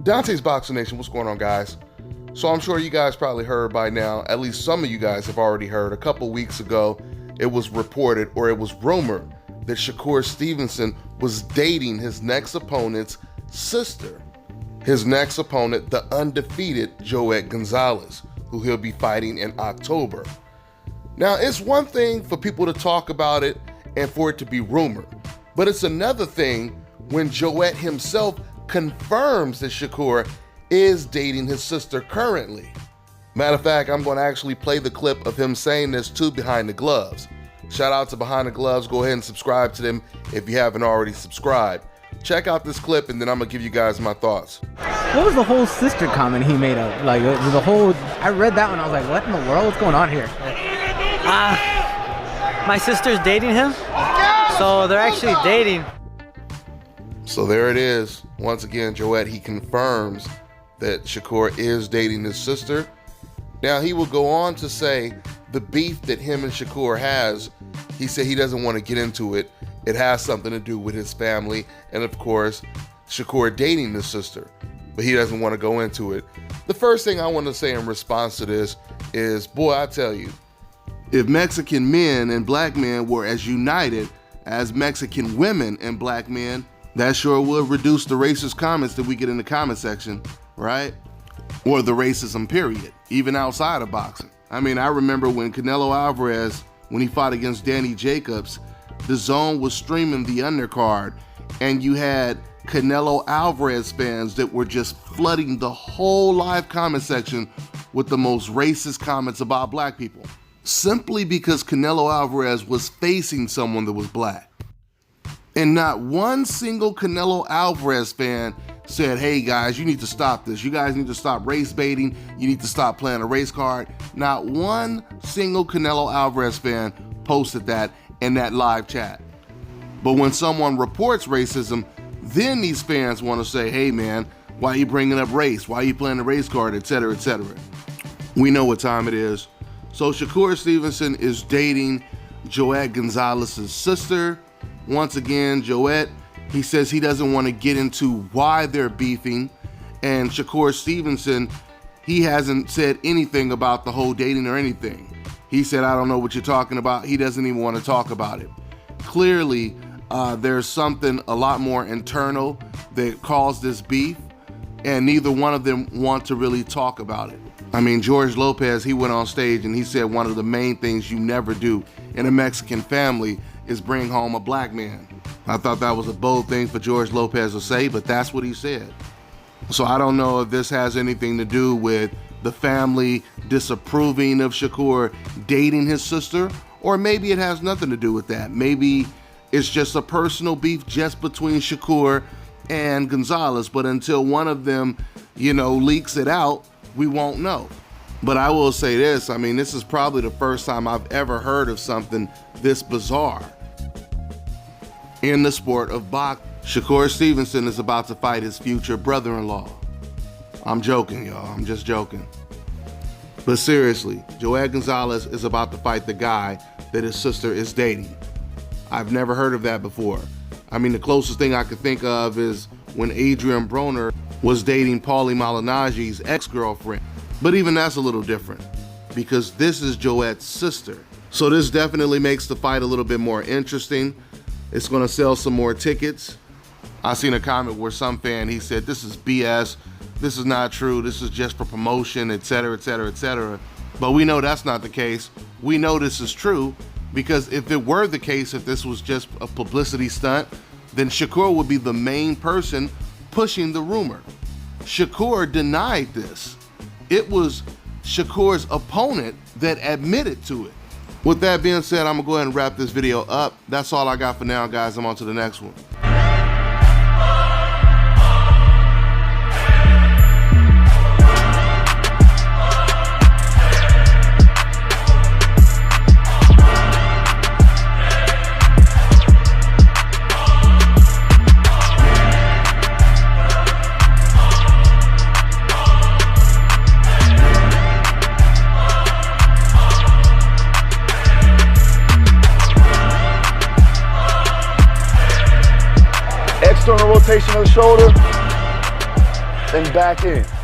Dante's Boxing Nation, what's going on, guys? So I'm sure you guys probably heard by now, at least some of you guys have already heard, a couple weeks ago, it was reported or it was rumored that Shakur Stevenson was dating his next opponent's sister. His next opponent, the undefeated Joet Gonzalez, who he'll be fighting in October. Now, it's one thing for people to talk about it and for it to be rumored, but it's another thing when Joet himself confirms that Shakur is dating his sister currently. Matter of fact, I'm going to actually play the clip of him saying this to Behind the Gloves. Shout out to Behind the Gloves. Go ahead and subscribe to them if you haven't already subscribed. Check out this clip and then I'm going to give you guys my thoughts. What was the whole sister comment he made up? Like the whole, I read that one, I was like, what in the world? What's going on here? My sister's dating him, so they're actually dating. So there it is. Once again, Joet, he confirms that Shakur is dating his sister. Now, he will go on to say the beef that him and Shakur has, he said he doesn't want to get into it. It has something to do with his family and, of course, Shakur dating his sister, but he doesn't want to go into it. The first thing I want to say in response to this is, boy, I tell you, if Mexican men and black men were as united as Mexican women and black men, that sure would reduce the racist comments that we get in the comment section, right? Or the racism period, even outside of boxing. I mean, I remember when Canelo Alvarez, when he fought against Danny Jacobs, the Zone was streaming the undercard, and you had Canelo Alvarez fans that were just flooding the whole live comment section with the most racist comments about black people, simply because Canelo Alvarez was facing someone that was black. And not one single Canelo Alvarez fan said, hey guys, you need to stop this. You guys need to stop race baiting. You need to stop playing a race card. Not one single Canelo Alvarez fan posted that in that live chat. But when someone reports racism, then these fans want to say, hey man, why are you bringing up race? Why are you playing a race card, etc., etc. We know what time it is. So Shakur Stevenson is dating Joet Gonzalez's sister. Once again, Joet, he says he doesn't want to get into why they're beefing. And Shakur Stevenson, he hasn't said anything about the whole dating or anything. He said, I don't know what you're talking about. He doesn't even want to talk about it. Clearly, there's something a lot more internal that caused this beef, and neither one of them want to really talk about it. I mean, George Lopez, he went on stage and he said one of the main things you never do in a Mexican family is bring home a black man. I thought that was a bold thing for George Lopez to say, but that's what he said. So I don't know if this has anything to do with the family disapproving of Shakur dating his sister, or maybe it has nothing to do with that. Maybe it's just a personal beef just between Shakur and Gonzalez, but until one of them, leaks it out, we won't know. But I will say this, I mean, this is probably the first time I've ever heard of something this bizarre in the sport of boxing. Shakur Stevenson is about to fight his future brother-in-law. I'm joking, y'all, I'm just joking. But seriously, Joet Gonzalez is about to fight the guy that his sister is dating. I've never heard of that before. I mean, the closest thing I could think of is when Adrian Broner was dating Paulie Malignaggi's ex-girlfriend. But even that's a little different because this is Joet's sister. So this definitely makes the fight a little bit more interesting. It's gonna sell some more tickets. I seen a comment where some fan, he said, this is BS, this is not true, this is just for promotion, etc., etc., etc. But we know that's not the case. We know this is true because if it were the case, if this was just a publicity stunt, then Shakur would be the main person pushing the rumor. Shakur denied this. It was Shakur's opponent that admitted to it. With that being said, I'm gonna go ahead and wrap this video up. That's all I got for now, guys. I'm on to the next one. External rotation of the shoulder. and back in.